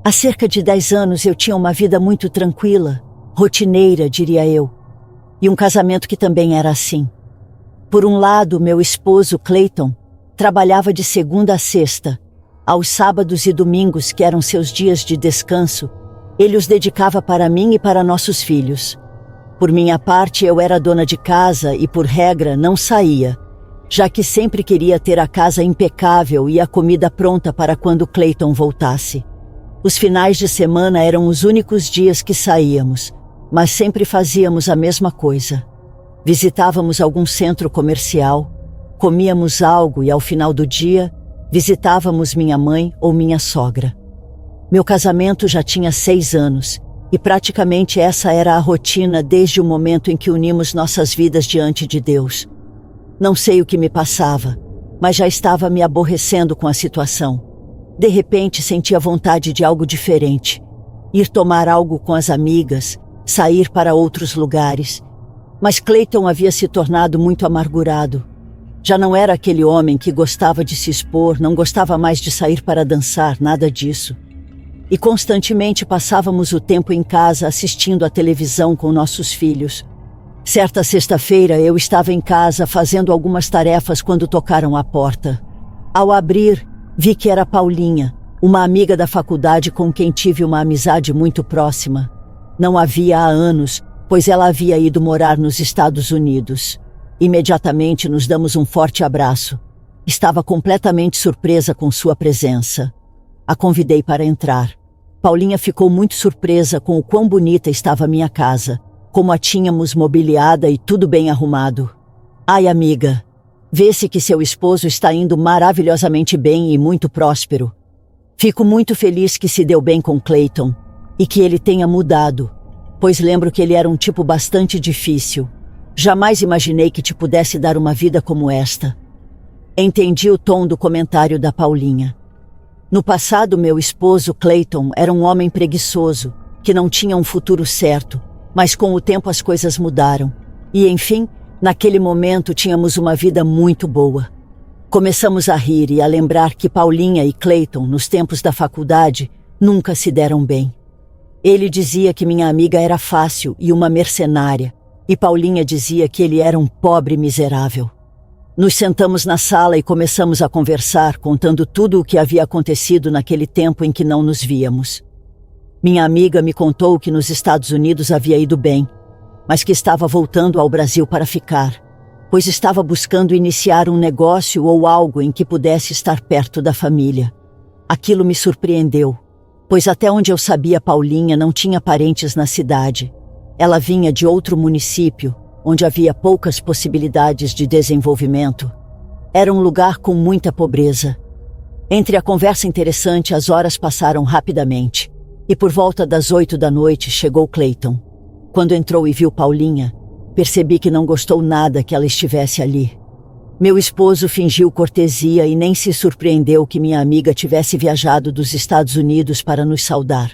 Há cerca de 10 anos eu tinha uma vida muito tranquila, rotineira, diria eu, e um casamento que também era assim. Por um lado, meu esposo, Clayton, trabalhava de segunda a sexta. Aos sábados e domingos, que eram seus dias de descanso, ele os dedicava para mim e para nossos filhos. Por minha parte, eu era dona de casa e, por regra, não saía, já que sempre queria ter a casa impecável e a comida pronta para quando Clayton voltasse. Os finais de semana eram os únicos dias que saíamos, mas sempre fazíamos a mesma coisa. Visitávamos algum centro comercial, comíamos algo e, ao final do dia, visitávamos minha mãe ou minha sogra. Meu casamento já tinha 6 anos e praticamente essa era a rotina desde o momento em que unimos nossas vidas diante de Deus. Não sei o que me passava, mas já estava me aborrecendo com a situação. De repente sentia vontade de algo diferente, ir tomar algo com as amigas, sair para outros lugares. Mas Clayton havia se tornado muito amargurado. Já não era aquele homem que gostava de se expor, não gostava mais de sair para dançar, nada disso. E constantemente passávamos o tempo em casa assistindo à televisão com nossos filhos. Certa sexta-feira eu estava em casa fazendo algumas tarefas quando tocaram à porta. Ao abrir, vi que era Paulinha, uma amiga da faculdade com quem tive uma amizade muito próxima. Não havia há anos, pois ela havia ido morar nos Estados Unidos. Imediatamente nos damos um forte abraço. Estava completamente surpresa com sua presença. A convidei para entrar. Paulinha ficou muito surpresa com o quão bonita estava a minha casa, como a tínhamos mobiliada e tudo bem arrumado. Ai, amiga, vê-se que seu esposo está indo maravilhosamente bem e muito próspero. Fico muito feliz que se deu bem com Clayton e que ele tenha mudado, pois lembro que ele era um tipo bastante difícil. Jamais imaginei que te pudesse dar uma vida como esta. Entendi o tom do comentário da Paulinha. No passado, meu esposo, Clayton, era um homem preguiçoso, que não tinha um futuro certo, mas com o tempo as coisas mudaram. E, enfim, naquele momento tínhamos uma vida muito boa. Começamos a rir e a lembrar que Paulinha e Clayton, nos tempos da faculdade, nunca se deram bem. Ele dizia que minha amiga era fácil e uma mercenária, e Paulinha dizia que ele era um pobre miserável. Nos sentamos na sala e começamos a conversar, contando tudo o que havia acontecido naquele tempo em que não nos víamos. Minha amiga me contou que nos Estados Unidos havia ido bem, mas que estava voltando ao Brasil para ficar, pois estava buscando iniciar um negócio ou algo em que pudesse estar perto da família. Aquilo me surpreendeu, pois até onde eu sabia, Paulinha não tinha parentes na cidade. Ela vinha de outro município, onde havia poucas possibilidades de desenvolvimento. Era um lugar com muita pobreza. Entre a conversa interessante, as horas passaram rapidamente, e por volta das 8 da noite chegou Clayton. Quando entrou e viu Paulinha, percebi que não gostou nada que ela estivesse ali. Meu esposo fingiu cortesia e nem se surpreendeu que minha amiga tivesse viajado dos Estados Unidos para nos saudar.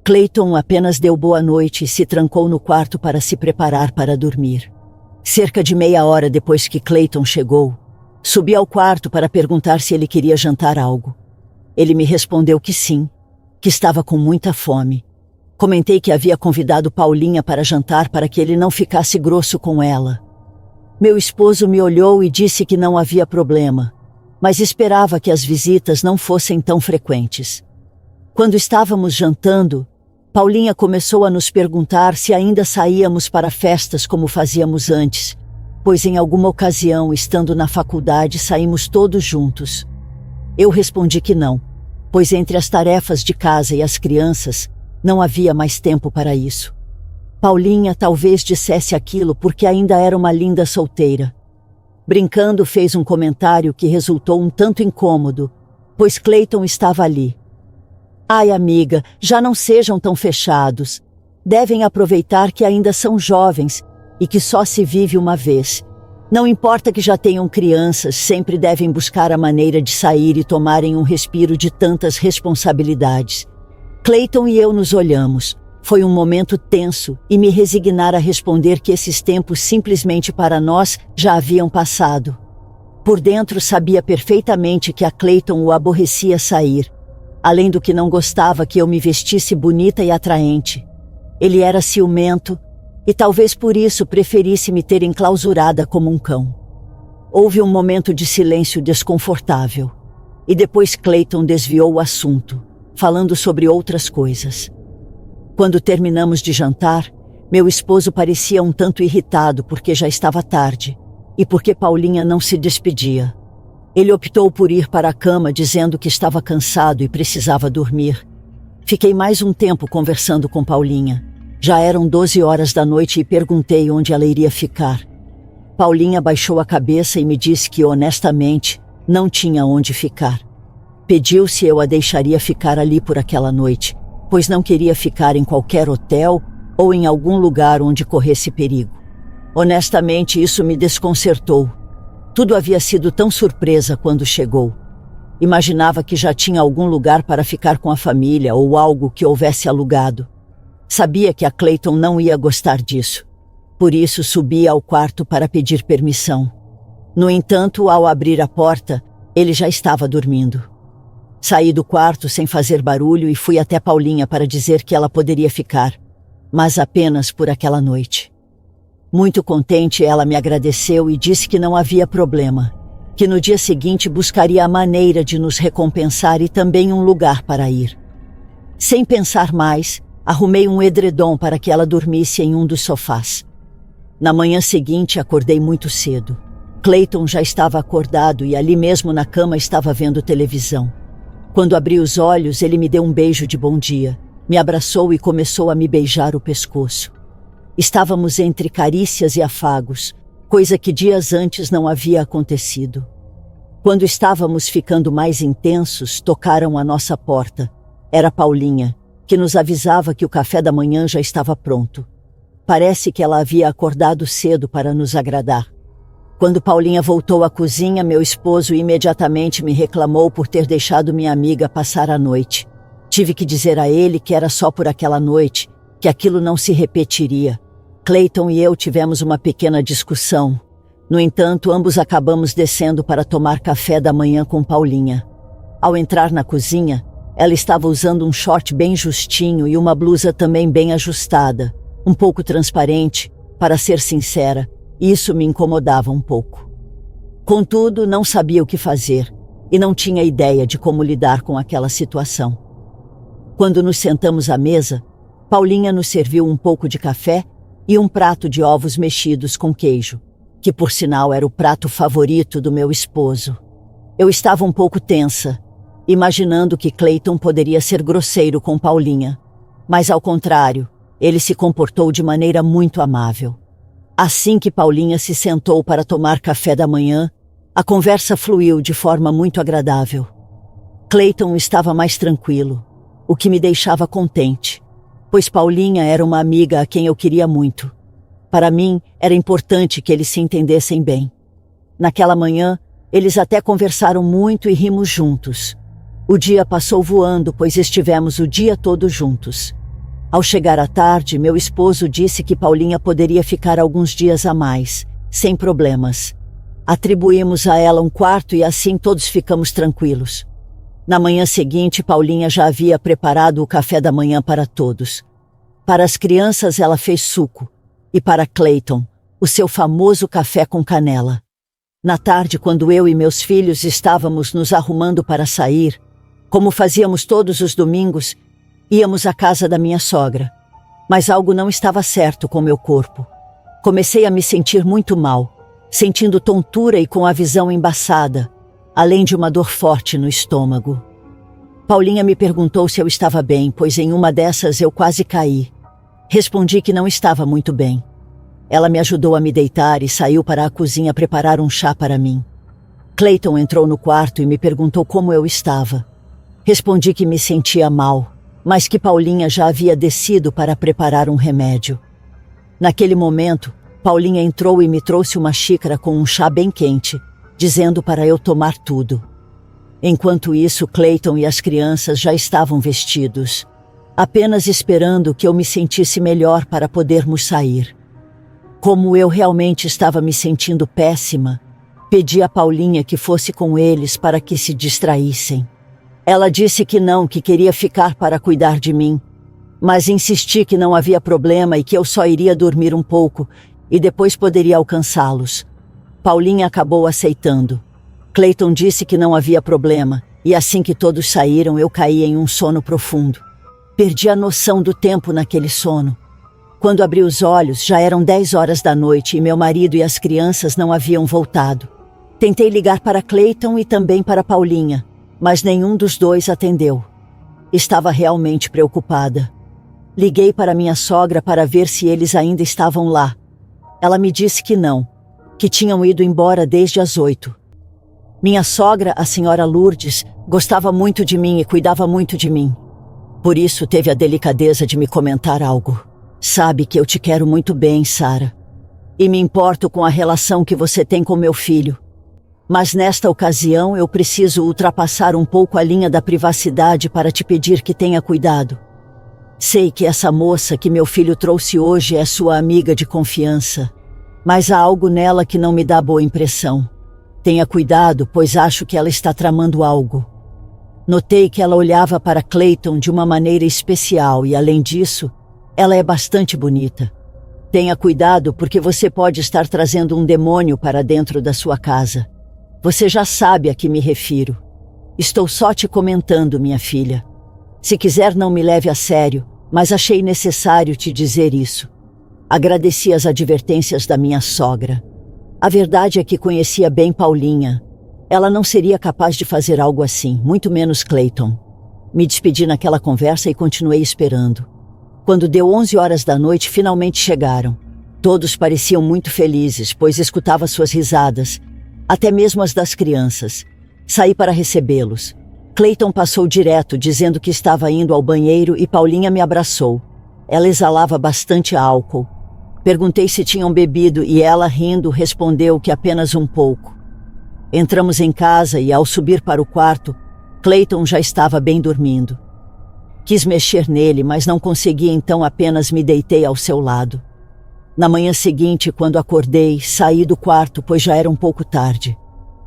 Clayton apenas deu boa noite e se trancou no quarto para se preparar para dormir. Cerca de meia hora depois que Clayton chegou, subi ao quarto para perguntar se ele queria jantar algo. Ele me respondeu que sim, que estava com muita fome. Comentei que havia convidado Paulinha para jantar para que ele não ficasse grosso com ela. Meu esposo me olhou e disse que não havia problema, mas esperava que as visitas não fossem tão frequentes. Quando estávamos jantando, Paulinha começou a nos perguntar se ainda saíamos para festas como fazíamos antes, pois em alguma ocasião, estando na faculdade, saímos todos juntos. Eu respondi que não, pois entre as tarefas de casa e as crianças, não havia mais tempo para isso. Paulinha talvez dissesse aquilo porque ainda era uma linda solteira. Brincando, fez um comentário que resultou um tanto incômodo, pois Clayton estava ali. Ai, amiga, já não sejam tão fechados. Devem aproveitar que ainda são jovens e que só se vive uma vez. Não importa que já tenham crianças, sempre devem buscar a maneira de sair e tomarem um respiro de tantas responsabilidades. Clayton e eu nos olhamos. Foi um momento tenso e me resignar a responder que esses tempos simplesmente para nós já haviam passado. Por dentro sabia perfeitamente que a Clayton o aborrecia sair. além do que não gostava que eu me vestisse bonita e atraente. Ele era ciumento e talvez por isso preferisse me ter enclausurada como um cão. Houve um momento de silêncio desconfortável e depois Clayton desviou o assunto, falando sobre outras coisas. Quando terminamos de jantar, meu esposo parecia um tanto irritado porque já estava tarde e porque Paulinha não se despedia. Ele optou por ir para a cama dizendo que estava cansado e precisava dormir. Fiquei mais um tempo conversando com Paulinha. Já eram 12 horas da noite e perguntei onde ela iria ficar. Paulinha baixou a cabeça e me disse que, honestamente, não tinha onde ficar. Pediu se eu a deixaria ficar ali por aquela noite, pois não queria ficar em qualquer hotel ou em algum lugar onde corresse perigo. Honestamente, isso me desconcertou. Tudo havia sido tão surpresa quando chegou. Imaginava que já tinha algum lugar para ficar com a família ou algo que houvesse alugado. Sabia que a Clayton não ia gostar disso. Por isso subi ao quarto para pedir permissão. No entanto, ao abrir a porta, ele já estava dormindo. Saí do quarto sem fazer barulho e fui até Paulinha para dizer que ela poderia ficar, mas apenas por aquela noite. Muito contente, ela me agradeceu e disse que não havia problema, que no dia seguinte buscaria a maneira de nos recompensar e também um lugar para ir. Sem pensar mais, arrumei um edredom para que ela dormisse em um dos sofás. Na manhã seguinte, acordei muito cedo. Clayton já estava acordado e ali mesmo na cama estava vendo televisão. Quando abri os olhos, ele me deu um beijo de bom dia, me abraçou e começou a me beijar o pescoço. Estávamos entre carícias e afagos, coisa que dias antes não havia acontecido. Quando estávamos ficando mais intensos, tocaram à nossa porta. Era Paulinha, que nos avisava que o café da manhã já estava pronto. Parece que ela havia acordado cedo para nos agradar. Quando Paulinha voltou à cozinha, meu esposo imediatamente me reclamou por ter deixado minha amiga passar a noite. Tive que dizer a ele que era só por aquela noite, que aquilo não se repetiria. Clayton e eu tivemos uma pequena discussão. No entanto, ambos acabamos descendo para tomar café da manhã com Paulinha. Ao entrar na cozinha, ela estava usando um short bem justinho e uma blusa também bem ajustada, um pouco transparente, para ser sincera. Isso me incomodava um pouco. Contudo, não sabia o que fazer e não tinha ideia de como lidar com aquela situação. Quando nos sentamos à mesa, Paulinha nos serviu um pouco de café e um prato de ovos mexidos com queijo, que por sinal era o prato favorito do meu esposo. Eu estava um pouco tensa, imaginando que Clayton poderia ser grosseiro com Paulinha, mas ao contrário, ele se comportou de maneira muito amável. Assim que Paulinha se sentou para tomar café da manhã, a conversa fluiu de forma muito agradável. Clayton estava mais tranquilo, o que me deixava contente, pois Paulinha era uma amiga a quem eu queria muito. Para mim, era importante que eles se entendessem bem. Naquela manhã, eles até conversaram muito e rimos juntos. O dia passou voando, pois estivemos o dia todo juntos. Ao chegar à tarde, meu esposo disse que Paulinha poderia ficar alguns dias a mais, sem problemas. Atribuímos a ela um quarto e assim todos ficamos tranquilos. Na manhã seguinte, Paulinha já havia preparado o café da manhã para todos. Para as crianças, ela fez suco, e para Clayton, o seu famoso café com canela. Na tarde, quando eu e meus filhos estávamos nos arrumando para sair, como fazíamos todos os domingos, íamos à casa da minha sogra. Mas algo não estava certo com meu corpo. Comecei a me sentir muito mal, sentindo tontura e com a visão embaçada, além de uma dor forte no estômago. Paulinha me perguntou se eu estava bem, pois em uma dessas eu quase caí. Respondi que não estava muito bem. Ela me ajudou a me deitar e saiu para a cozinha preparar um chá para mim. Clayton entrou no quarto e me perguntou como eu estava. Respondi que me sentia mal, mas que Paulinha já havia descido para preparar um remédio. Naquele momento, Paulinha entrou e me trouxe uma xícara com um chá bem quente, dizendo para eu tomar tudo. Enquanto isso, Clayton e as crianças já estavam vestidos, apenas esperando que eu me sentisse melhor para podermos sair. Como eu realmente estava me sentindo péssima, pedi a Paulinha que fosse com eles para que se distraíssem. Ela disse que não, que queria ficar para cuidar de mim, mas insisti que não havia problema e que eu só iria dormir um pouco e depois poderia alcançá-los. Paulinha acabou aceitando. Clayton disse que não havia problema, e assim que todos saíram, eu caí em um sono profundo. Perdi a noção do tempo naquele sono. Quando abri os olhos, já eram 10 horas da noite e meu marido e as crianças não haviam voltado. Tentei ligar para Clayton e também para Paulinha, mas nenhum dos dois atendeu. Estava realmente preocupada. Liguei para minha sogra para ver se eles ainda estavam lá. Ela me disse que não, que tinham ido embora desde as 8. Minha sogra, a senhora Lourdes, gostava muito de mim e cuidava muito de mim. Por isso teve a delicadeza de me comentar algo. Sabe que eu te quero muito bem, Sara. E me importo com a relação que você tem com meu filho. Mas nesta ocasião eu preciso ultrapassar um pouco a linha da privacidade para te pedir que tenha cuidado. Sei que essa moça que meu filho trouxe hoje é sua amiga de confiança, mas há algo nela que não me dá boa impressão. Tenha cuidado, pois acho que ela está tramando algo. Notei que ela olhava para Clayton de uma maneira especial e, além disso, ela é bastante bonita. Tenha cuidado porque você pode estar trazendo um demônio para dentro da sua casa. Você já sabe a que me refiro. Estou só te comentando, minha filha. Se quiser, não me leve a sério, mas achei necessário te dizer isso. Agradeci as advertências da minha sogra. A verdade é que conhecia bem Paulinha. Ela não seria capaz de fazer algo assim, muito menos Clayton. Me despedi naquela conversa e continuei esperando. Quando deu 11 horas da noite, finalmente chegaram. Todos pareciam muito felizes, pois escutava suas risadas, até mesmo as das crianças. Saí para recebê-los. Clayton passou direto, dizendo que estava indo ao banheiro e Paulinha me abraçou. Ela exalava bastante álcool. Perguntei se tinham bebido e ela, rindo, respondeu que apenas um pouco. Entramos em casa e, ao subir para o quarto, Clayton já estava bem dormindo. Quis mexer nele, mas não consegui, então apenas me deitei ao seu lado. Na manhã seguinte, quando acordei, saí do quarto, pois já era um pouco tarde.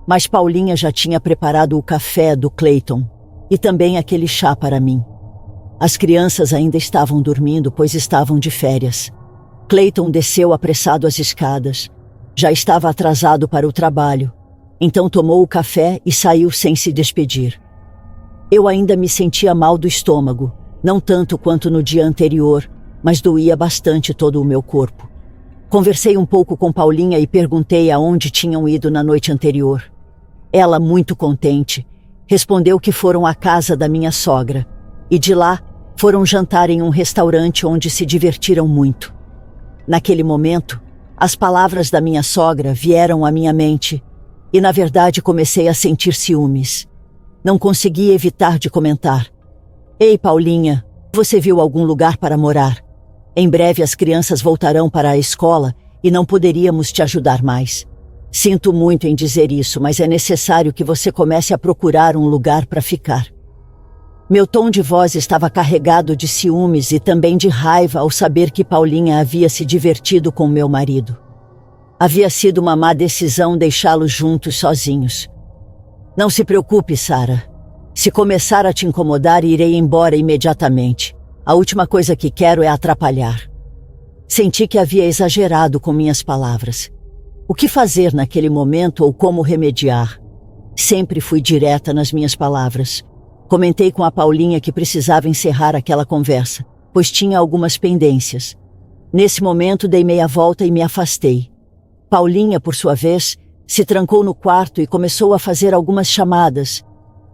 Mas Paulinha já tinha preparado o café do Clayton e também aquele chá para mim. As crianças ainda estavam dormindo, pois estavam de férias. Clayton desceu apressado as escadas. Já estava atrasado para o trabalho. Então tomou o café e saiu sem se despedir. Eu ainda me sentia mal do estômago, não tanto quanto no dia anterior, mas doía bastante todo o meu corpo. Conversei um pouco com Paulinha e perguntei aonde tinham ido na noite anterior. Ela, muito contente, respondeu que foram à casa da minha sogra e de lá foram jantar em um restaurante onde se divertiram muito. Naquele momento, as palavras da minha sogra vieram à minha mente e, na verdade, comecei a sentir ciúmes. Não consegui evitar de comentar. Ei, Paulinha, você viu algum lugar para morar? Em breve as crianças voltarão para a escola e não poderíamos te ajudar mais. Sinto muito em dizer isso, mas é necessário que você comece a procurar um lugar para ficar. Meu tom de voz estava carregado de ciúmes e também de raiva ao saber que Paulinha havia se divertido com meu marido. Havia sido uma má decisão deixá-los juntos sozinhos. Não se preocupe, Sara. Se começar a te incomodar, irei embora imediatamente. A última coisa que quero é atrapalhar. Senti que havia exagerado com minhas palavras. O que fazer naquele momento ou como remediar? Sempre fui direta nas minhas palavras. Comentei com a Paulinha que precisava encerrar aquela conversa, pois tinha algumas pendências. Nesse momento dei meia volta e me afastei. Paulinha, por sua vez, se trancou no quarto e começou a fazer algumas chamadas,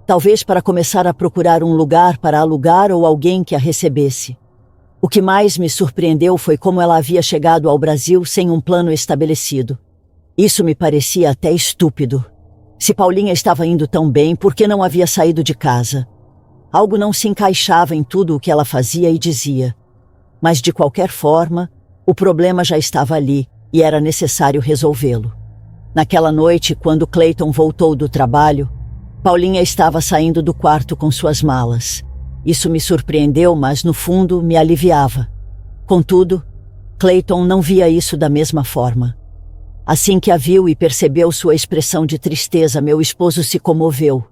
talvez para começar a procurar um lugar para alugar ou alguém que a recebesse. O que mais me surpreendeu foi como ela havia chegado ao Brasil sem um plano estabelecido. Isso me parecia até estúpido. Se Paulinha estava indo tão bem, por que não havia saído de casa? Algo não se encaixava em tudo o que ela fazia e dizia. Mas, de qualquer forma, o problema já estava ali e era necessário resolvê-lo. Naquela noite, quando Clayton voltou do trabalho, Paulinha estava saindo do quarto com suas malas. Isso me surpreendeu, mas no fundo me aliviava. Contudo, Clayton não via isso da mesma forma. Assim que a viu e percebeu sua expressão de tristeza, meu esposo se comoveu.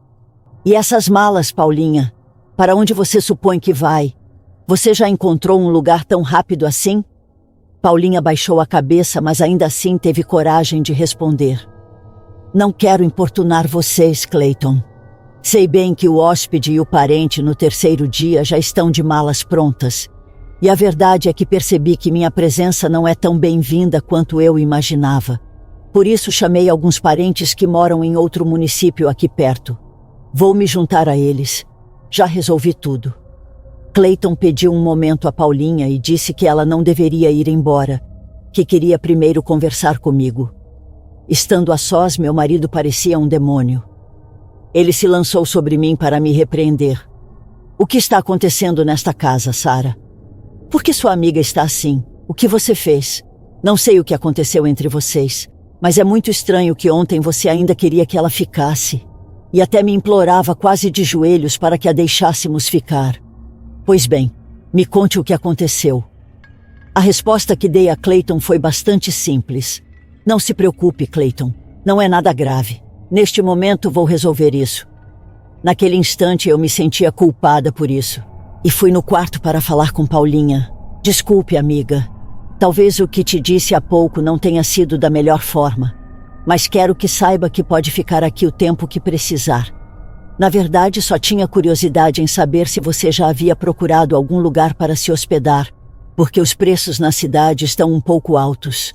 E essas malas, Paulinha? Para onde você supõe que vai? Você já encontrou um lugar tão rápido assim? Paulinha baixou a cabeça, mas ainda assim teve coragem de responder. Não quero importunar vocês, Clayton. Sei bem que o hóspede e o parente no terceiro dia já estão de malas prontas. E a verdade é que percebi que minha presença não é tão bem-vinda quanto eu imaginava. Por isso chamei alguns parentes que moram em outro município aqui perto. Vou me juntar a eles. Já resolvi tudo. Clayton pediu um momento a Paulinha e disse que ela não deveria ir embora, que queria primeiro conversar comigo. Estando a sós, meu marido parecia um demônio. Ele se lançou sobre mim para me repreender. O que está acontecendo nesta casa, Sarah? Por que sua amiga está assim? O que você fez? Não sei o que aconteceu entre vocês, mas é muito estranho que ontem você ainda queria que ela ficasse. E até me implorava quase de joelhos para que a deixássemos ficar. Pois bem, me conte o que aconteceu. A resposta que dei a Clayton foi bastante simples. Não se preocupe, Clayton. Não é nada grave. Neste momento vou resolver isso. Naquele instante eu me sentia culpada por isso. E fui no quarto para falar com Paulinha. Desculpe, amiga. Talvez o que te disse há pouco não tenha sido da melhor forma. Mas quero que saiba que pode ficar aqui o tempo que precisar. Na verdade, só tinha curiosidade em saber se você já havia procurado algum lugar para se hospedar, porque os preços na cidade estão um pouco altos.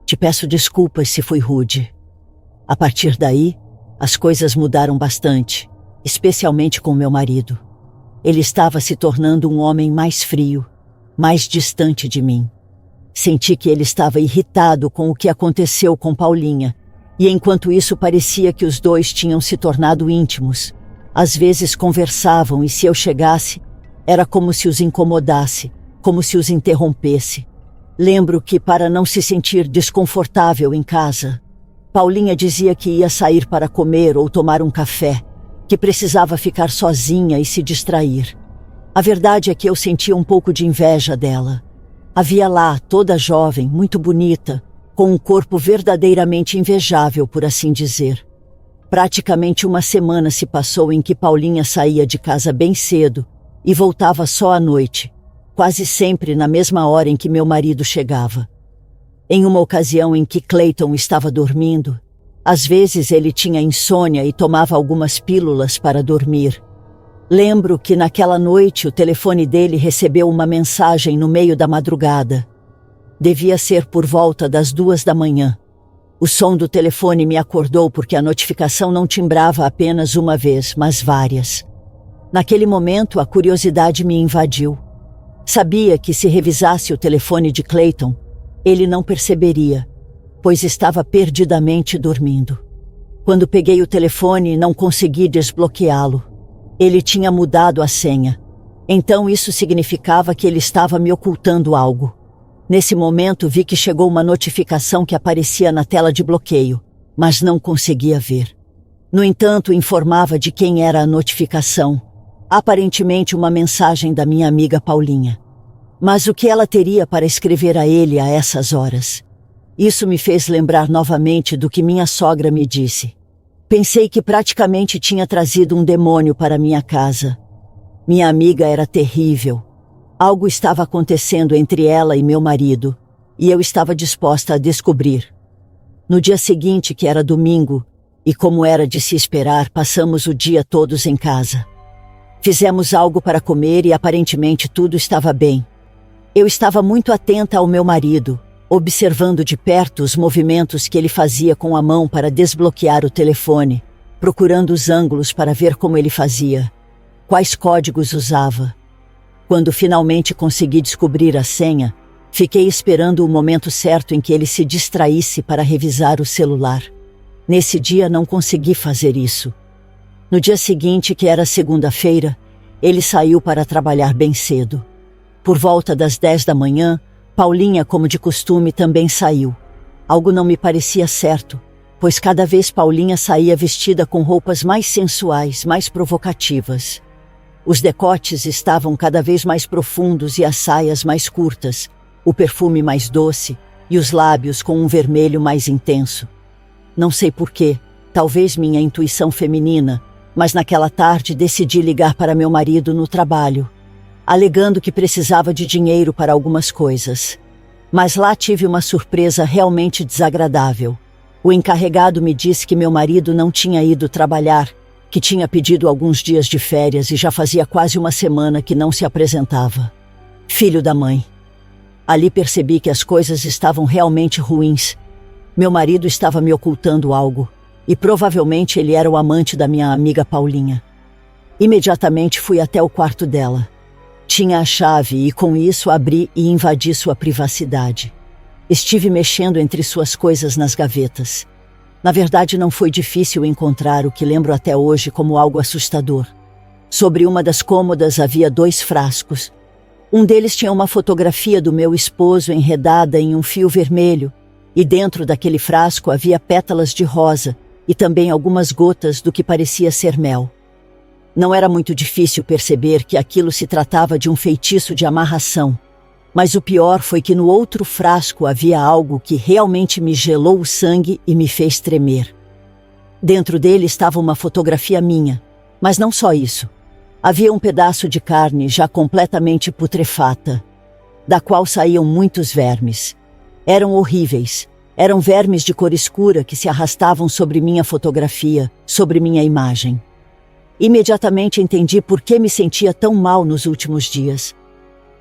Te peço desculpas se fui rude. A partir daí, as coisas mudaram bastante, especialmente com meu marido. Ele estava se tornando um homem mais frio, mais distante de mim. Senti que ele estava irritado com o que aconteceu com Paulinha, e enquanto isso parecia que os dois tinham se tornado íntimos. Às vezes conversavam e se eu chegasse, era como se os incomodasse, como se os interrompesse. Lembro que, para não se sentir desconfortável em casa, Paulinha dizia que ia sair para comer ou tomar um café, que precisava ficar sozinha e se distrair. A verdade é que eu sentia um pouco de inveja dela. Havia lá, toda jovem, muito bonita, com um corpo verdadeiramente invejável, por assim dizer. Praticamente uma semana se passou em que Paulinha saía de casa bem cedo e voltava só à noite, quase sempre na mesma hora em que meu marido chegava. Em uma ocasião em que Clayton estava dormindo, às vezes ele tinha insônia e tomava algumas pílulas para dormir. Lembro que naquela noite o telefone dele recebeu uma mensagem no meio da madrugada. Devia ser por volta das 2 da manhã. O som do telefone me acordou porque a notificação não timbrava apenas uma vez, mas várias. Naquele momento, a curiosidade me invadiu. Sabia que se revisasse o telefone de Clayton, ele não perceberia, pois estava perdidamente dormindo. Quando peguei o telefone, não consegui desbloqueá-lo. Ele tinha mudado a senha. Então isso significava que ele estava me ocultando algo. Nesse momento vi que chegou uma notificação que aparecia na tela de bloqueio, mas não conseguia ver. No entanto, informava de quem era a notificação. Aparentemente uma mensagem da minha amiga Paulinha. Mas o que ela teria para escrever a ele a essas horas? Isso me fez lembrar novamente do que minha sogra me disse. Pensei que praticamente tinha trazido um demônio para minha casa. Minha amiga era terrível. Algo estava acontecendo entre ela e meu marido, e eu estava disposta a descobrir. No dia seguinte, que era domingo, e como era de se esperar, passamos o dia todos em casa. Fizemos algo para comer e aparentemente tudo estava bem. Eu estava muito atenta ao meu marido, observando de perto os movimentos que ele fazia com a mão para desbloquear o telefone, procurando os ângulos para ver como ele fazia, quais códigos usava. Quando finalmente consegui descobrir a senha, fiquei esperando o momento certo em que ele se distraísse para revisar o celular. Nesse dia não consegui fazer isso. No dia seguinte, que era segunda-feira, ele saiu para trabalhar bem cedo. Por volta das 10 da manhã, Paulinha, como de costume, também saiu. Algo não me parecia certo, pois cada vez Paulinha saía vestida com roupas mais sensuais, mais provocativas. Os decotes estavam cada vez mais profundos e as saias mais curtas, o perfume mais doce e os lábios com um vermelho mais intenso. Não sei porquê, talvez minha intuição feminina, Mas naquela tarde decidi ligar para meu marido no trabalho, alegando que precisava de dinheiro para algumas coisas. Mas lá tive uma surpresa realmente desagradável. O encarregado me disse que meu marido não tinha ido trabalhar, que tinha pedido alguns dias de férias e já fazia quase uma semana que não se apresentava. Filho da mãe. Ali percebi que as coisas estavam realmente ruins. Meu marido estava me ocultando algo, e provavelmente ele era o amante da minha amiga Paulinha. Imediatamente fui até o quarto dela. Tinha a chave e com isso abri e invadi sua privacidade. Estive mexendo entre suas coisas nas gavetas. Na verdade, não foi difícil encontrar o que lembro até hoje como algo assustador. Sobre uma das cômodas havia 2 frascos. Um deles tinha uma fotografia do meu esposo enredada em um fio vermelho, e dentro daquele frasco havia pétalas de rosa e também algumas gotas do que parecia ser mel. Não era muito difícil perceber que aquilo se tratava de um feitiço de amarração, mas o pior foi que no outro frasco havia algo que realmente me gelou o sangue e me fez tremer. Dentro dele estava uma fotografia minha, mas não só isso. Havia um pedaço de carne já completamente putrefata, da qual saíam muitos vermes. Eram horríveis. Eram vermes de cor escura que se arrastavam sobre minha fotografia, sobre minha imagem. Imediatamente entendi por que me sentia tão mal nos últimos dias.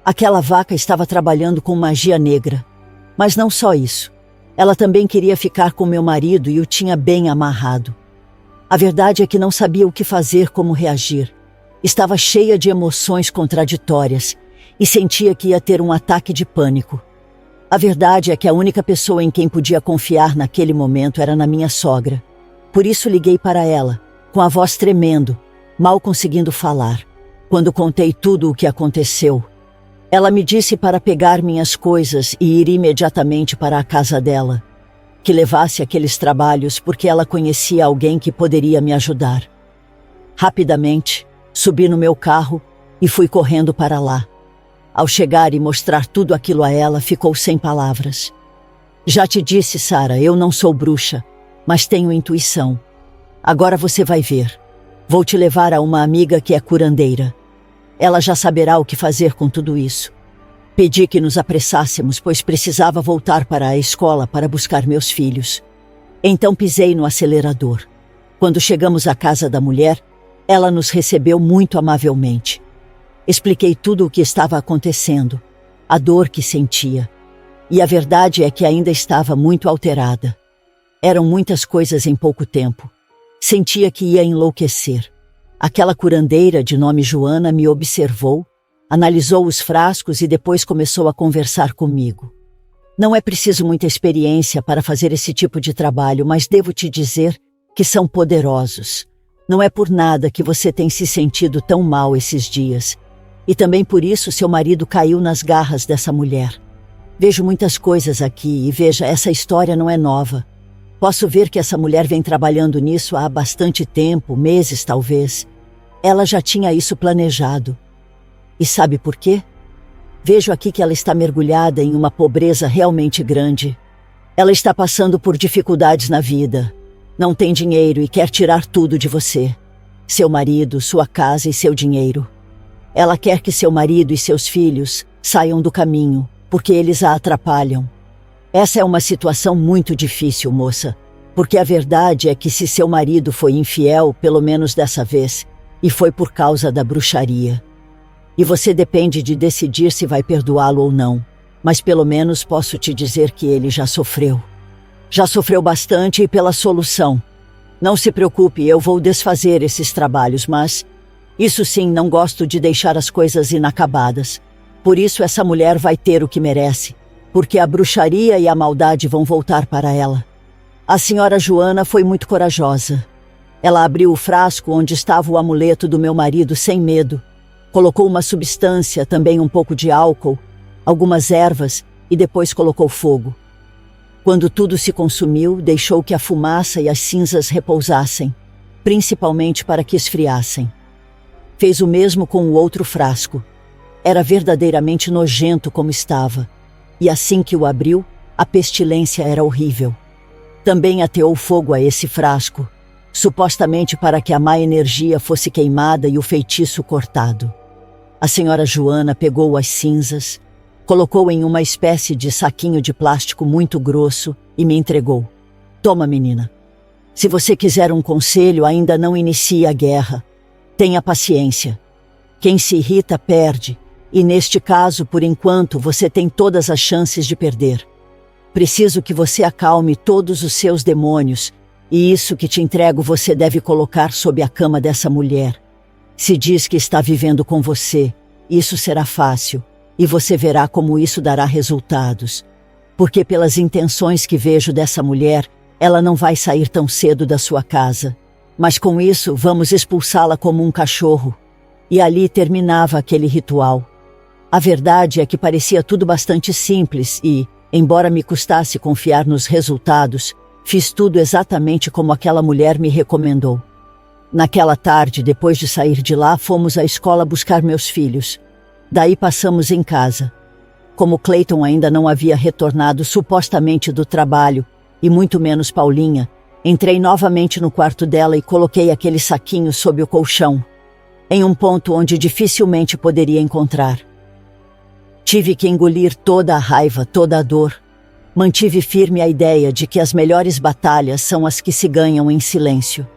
Aquela vaca estava trabalhando com magia negra. Mas não só isso. Ela também queria ficar com meu marido e o tinha bem amarrado. A verdade é que não sabia o que fazer, como reagir. Estava cheia de emoções contraditórias e sentia que ia ter um ataque de pânico. A verdade é que a única pessoa em quem podia confiar naquele momento era na minha sogra. Por isso liguei para ela, com a voz tremendo, mal conseguindo falar. Quando contei tudo o que aconteceu, ela me disse para pegar minhas coisas e ir imediatamente para a casa dela, que levasse aqueles trabalhos porque ela conhecia alguém que poderia me ajudar. Rapidamente, subi no meu carro e fui correndo para lá. Ao chegar e mostrar tudo aquilo a ela, ficou sem palavras. Já te disse, Sara, eu não sou bruxa, mas tenho intuição. Agora você vai ver. Vou te levar a uma amiga que é curandeira. Ela já saberá o que fazer com tudo isso. Pedi que nos apressássemos, pois precisava voltar para a escola para buscar meus filhos. Então pisei no acelerador. Quando chegamos à casa da mulher, ela nos recebeu muito amavelmente. Expliquei tudo o que estava acontecendo, a dor que sentia. E a verdade é que ainda estava muito alterada. Eram muitas coisas em pouco tempo. Sentia que ia enlouquecer. Aquela curandeira de nome Joana me observou, analisou os frascos e depois começou a conversar comigo. Não é preciso muita experiência para fazer esse tipo de trabalho, mas devo te dizer que são poderosos. Não é por nada que você tem se sentido tão mal esses dias. E também por isso seu marido caiu nas garras dessa mulher. Vejo muitas coisas aqui e veja, essa história não é nova. Posso ver que essa mulher vem trabalhando nisso há bastante tempo, meses talvez. Ela já tinha isso planejado. E sabe por quê? Vejo aqui que ela está mergulhada em uma pobreza realmente grande. Ela está passando por dificuldades na vida. Não tem dinheiro e quer tirar tudo de você. Seu marido, sua casa e seu dinheiro. Ela quer que seu marido e seus filhos saiam do caminho, porque eles a atrapalham. Essa é uma situação muito difícil, moça, porque a verdade é que se seu marido foi infiel, pelo menos dessa vez, e foi por causa da bruxaria. E você depende de decidir se vai perdoá-lo ou não, mas pelo menos posso te dizer que ele já sofreu. Já sofreu bastante e pela solução. Não se preocupe, eu vou desfazer esses trabalhos, mas... Isso sim, não gosto de deixar as coisas inacabadas. Por isso essa mulher vai ter o que merece, porque a bruxaria e a maldade vão voltar para ela. A senhora Joana foi muito corajosa. Ela abriu o frasco onde estava o amuleto do meu marido sem medo. Colocou uma substância, também um pouco de álcool, algumas ervas e depois colocou fogo. Quando tudo se consumiu, deixou que a fumaça e as cinzas repousassem, principalmente para que esfriassem. Fez o mesmo com o outro frasco. Era verdadeiramente nojento como estava, e assim que o abriu, a pestilência era horrível. Também ateou fogo a esse frasco, supostamente para que a má energia fosse queimada e o feitiço cortado. A senhora Joana pegou as cinzas, colocou em uma espécie de saquinho de plástico muito grosso e me entregou. Toma, menina. Se você quiser um conselho, ainda não inicie a guerra. Tenha paciência. Quem se irrita perde, e neste caso, por enquanto, você tem todas as chances de perder. Preciso que você acalme todos os seus demônios, e isso que te entrego você deve colocar sob a cama dessa mulher. Se diz que está vivendo com você, isso será fácil, e você verá como isso dará resultados. Porque pelas intenções que vejo dessa mulher, ela não vai sair tão cedo da sua casa. Mas com isso, vamos expulsá-la como um cachorro. E ali terminava aquele ritual. A verdade é que parecia tudo bastante simples e, embora me custasse confiar nos resultados, fiz tudo exatamente como aquela mulher me recomendou. Naquela tarde, depois de sair de lá, fomos à escola buscar meus filhos. Daí passamos em casa. Como Clayton ainda não havia retornado supostamente do trabalho, e muito menos Paulinha, entrei novamente no quarto dela e coloquei aquele saquinho sob o colchão, em um ponto onde dificilmente poderia encontrar. Tive que engolir toda a raiva, toda a dor. Mantive firme a ideia de que as melhores batalhas são as que se ganham em silêncio.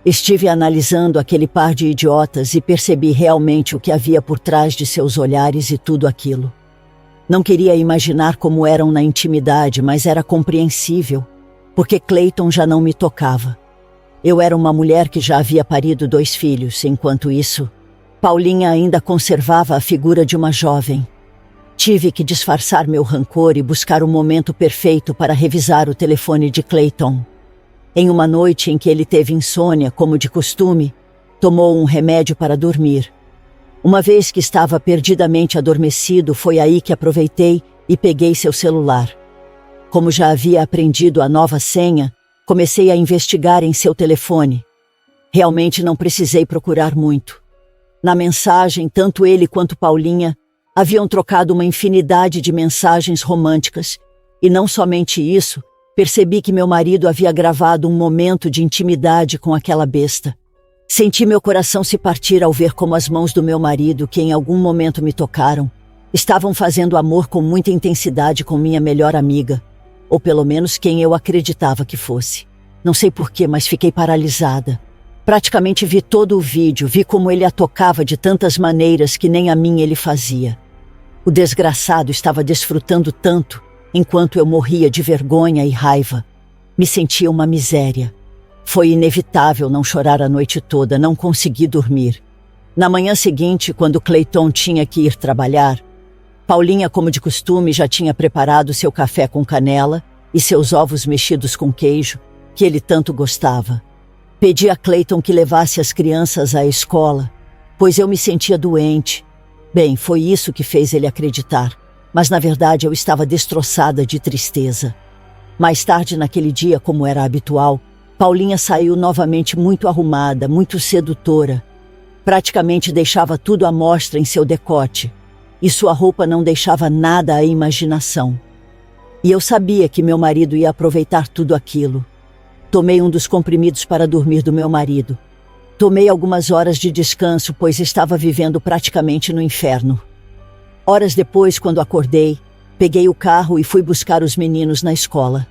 Estive analisando aquele par de idiotas e percebi realmente o que havia por trás de seus olhares e tudo aquilo. Não queria imaginar como eram na intimidade, mas era compreensível, porque Clayton já não me tocava. Eu era uma mulher que já havia parido 2 filhos, enquanto isso, Paulinha ainda conservava a figura de uma jovem. Tive que disfarçar meu rancor e buscar o momento perfeito para revisar o telefone de Clayton. Em uma noite em que ele teve insônia, como de costume, tomou um remédio para dormir. Uma vez que estava perdidamente adormecido, foi aí que aproveitei e peguei seu celular. Como já havia aprendido a nova senha, comecei a investigar em seu telefone. Realmente não precisei procurar muito. Na mensagem, tanto ele quanto Paulinha haviam trocado uma infinidade de mensagens românticas, e não somente isso, percebi que meu marido havia gravado um momento de intimidade com aquela besta. Senti meu coração se partir ao ver como as mãos do meu marido, que em algum momento me tocaram, estavam fazendo amor com muita intensidade com minha melhor amiga, ou pelo menos quem eu acreditava que fosse. Não sei porquê, mas fiquei paralisada. Praticamente vi todo o vídeo, vi como ele a tocava de tantas maneiras que nem a mim ele fazia. O desgraçado estava desfrutando tanto, enquanto eu morria de vergonha e raiva. Me sentia uma miséria. Foi inevitável não chorar a noite toda, não consegui dormir. Na manhã seguinte, quando Clayton tinha que ir trabalhar, Paulinha, como de costume, já tinha preparado seu café com canela e seus ovos mexidos com queijo, que ele tanto gostava. Pedi a Clayton que levasse as crianças à escola, pois eu me sentia doente. Bem, foi isso que fez ele acreditar, mas na verdade eu estava destroçada de tristeza. Mais tarde naquele dia, como era habitual, Paulinha saiu novamente muito arrumada, muito sedutora. Praticamente deixava tudo à mostra em seu decote, e sua roupa não deixava nada à imaginação. E eu sabia que meu marido ia aproveitar tudo aquilo. Tomei um dos comprimidos para dormir do meu marido. Tomei algumas horas de descanso, pois estava vivendo praticamente no inferno. Horas depois, quando acordei, peguei o carro e fui buscar os meninos na escola.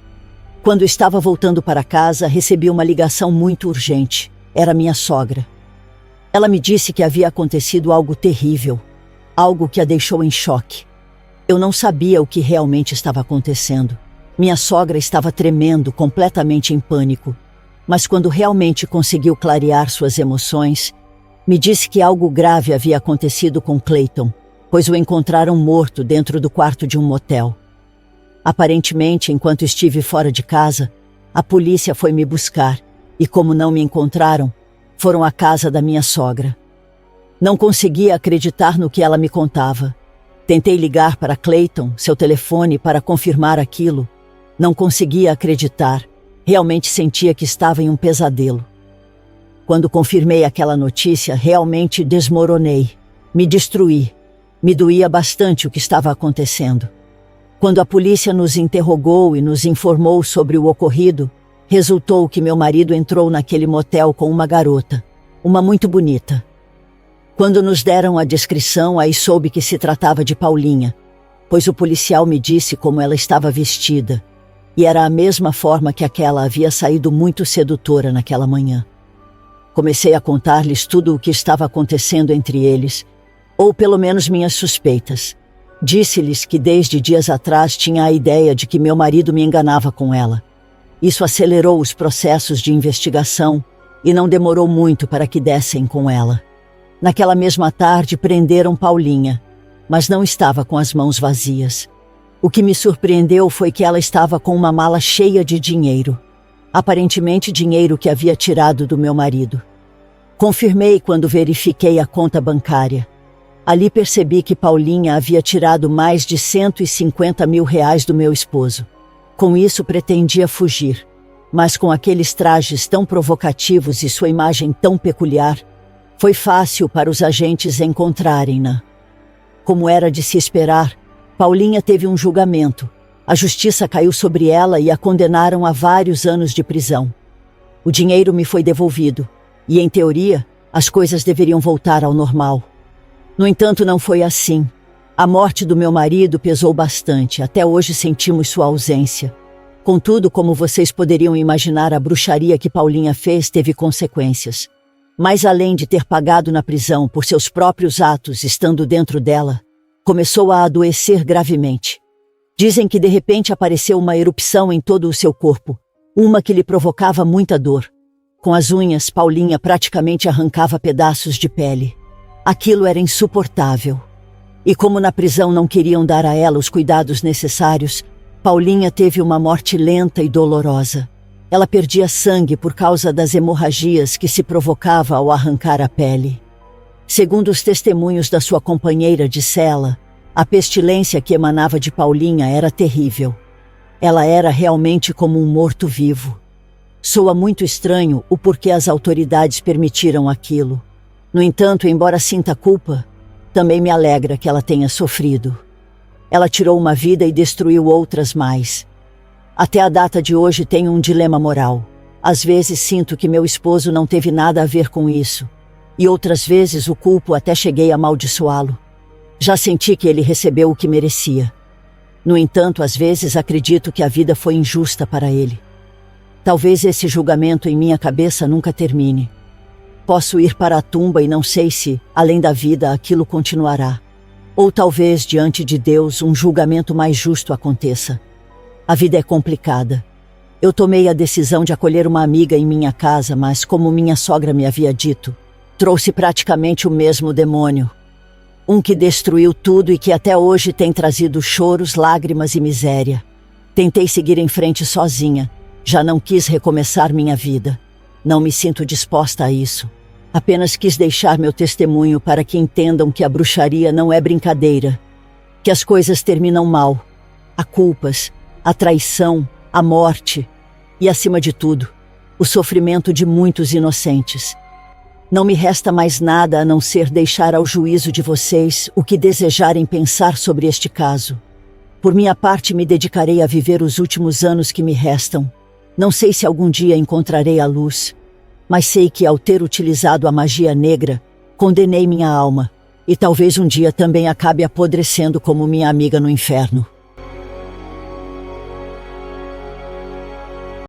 Quando estava voltando para casa, recebi uma ligação muito urgente. Era minha sogra. Ela me disse que havia acontecido algo terrível, algo que a deixou em choque. Eu não sabia o que realmente estava acontecendo. Minha sogra estava tremendo, completamente em pânico. Mas quando realmente conseguiu clarear suas emoções, me disse que algo grave havia acontecido com Clayton, pois o encontraram morto dentro do quarto de um motel. Aparentemente, enquanto estive fora de casa, a polícia foi me buscar e, como não me encontraram, foram à casa da minha sogra. Não conseguia acreditar no que ela me contava. Tentei ligar para Clayton, seu telefone, para confirmar aquilo. Não conseguia acreditar. Realmente sentia que estava em um pesadelo. Quando confirmei aquela notícia, realmente desmoronei. Me destruí. Me doía bastante o que estava acontecendo. Quando a polícia nos interrogou e nos informou sobre o ocorrido, Resultou que meu marido entrou naquele motel com uma garota, uma muito bonita. Quando nos deram a descrição, aí soube que se tratava de Paulinha, pois o policial me disse como ela estava vestida, e era a mesma forma que aquela havia saído muito sedutora naquela manhã. Comecei a contar-lhes tudo o que estava acontecendo entre eles, ou pelo menos minhas suspeitas. Disse-lhes que desde dias atrás tinha a ideia de que meu marido me enganava com ela. Isso acelerou os processos de investigação e não demorou muito para que dessem com ela. Naquela mesma tarde prenderam Paulinha, mas não estava com as mãos vazias. O que me surpreendeu foi que ela estava com uma mala cheia de dinheiro. Aparentemente dinheiro que havia tirado do meu marido. Confirmei quando verifiquei a conta bancária. Ali percebi que Paulinha havia tirado mais de R$150 mil do meu esposo. Com isso pretendia fugir, mas com aqueles trajes tão provocativos e sua imagem tão peculiar, foi fácil para os agentes encontrarem-na. Como era de se esperar, Paulinha teve um julgamento. A justiça caiu sobre ela e a condenaram a vários anos de prisão. O dinheiro me foi devolvido e, em teoria, as coisas deveriam voltar ao normal. No entanto, não foi assim. A morte do meu marido pesou bastante. Até hoje sentimos sua ausência. Contudo, como vocês poderiam imaginar, a bruxaria que Paulinha fez teve consequências. Mas além de ter pagado na prisão por seus próprios atos estando dentro dela, começou a adoecer gravemente. Dizem que de repente apareceu uma erupção em todo o seu corpo, uma que lhe provocava muita dor. Com as unhas, Paulinha praticamente arrancava pedaços de pele. Aquilo era insuportável. E como na prisão não queriam dar a ela os cuidados necessários, Paulinha teve uma morte lenta e dolorosa. Ela perdia sangue por causa das hemorragias que se provocava ao arrancar a pele. Segundo os testemunhos da sua companheira de cela, a pestilência que emanava de Paulinha era terrível. Ela era realmente como um morto-vivo. Soa muito estranho o porquê as autoridades permitiram aquilo. No entanto, embora sinta culpa, também me alegra que ela tenha sofrido. Ela tirou uma vida e destruiu outras mais. Até a data de hoje tenho um dilema moral. Às vezes sinto que meu esposo não teve nada a ver com isso, e outras vezes o culpo até cheguei a amaldiçoá-lo. Já senti que ele recebeu o que merecia. No entanto, às vezes acredito que a vida foi injusta para ele. Talvez esse julgamento em minha cabeça nunca termine. Posso ir para a tumba e não sei se, além da vida, aquilo continuará. Ou talvez, diante de Deus, um julgamento mais justo aconteça. A vida é complicada. Eu tomei a decisão de acolher uma amiga em minha casa, mas, como minha sogra me havia dito, trouxe praticamente o mesmo demônio. Um que destruiu tudo e que até hoje tem trazido choros, lágrimas e miséria. Tentei seguir em frente sozinha. Já não quis recomeçar minha vida. Não me sinto disposta a isso. Apenas quis deixar meu testemunho para que entendam que a bruxaria não é brincadeira. Que as coisas terminam mal. Há culpas, a traição, a morte e, acima de tudo, o sofrimento de muitos inocentes. Não me resta mais nada a não ser deixar ao juízo de vocês o que desejarem pensar sobre este caso. Por minha parte, me dedicarei a viver os últimos anos que me restam. Não sei se algum dia encontrarei a luz, mas sei que ao ter utilizado a magia negra, condenei minha alma e talvez um dia também acabe apodrecendo como minha amiga no inferno.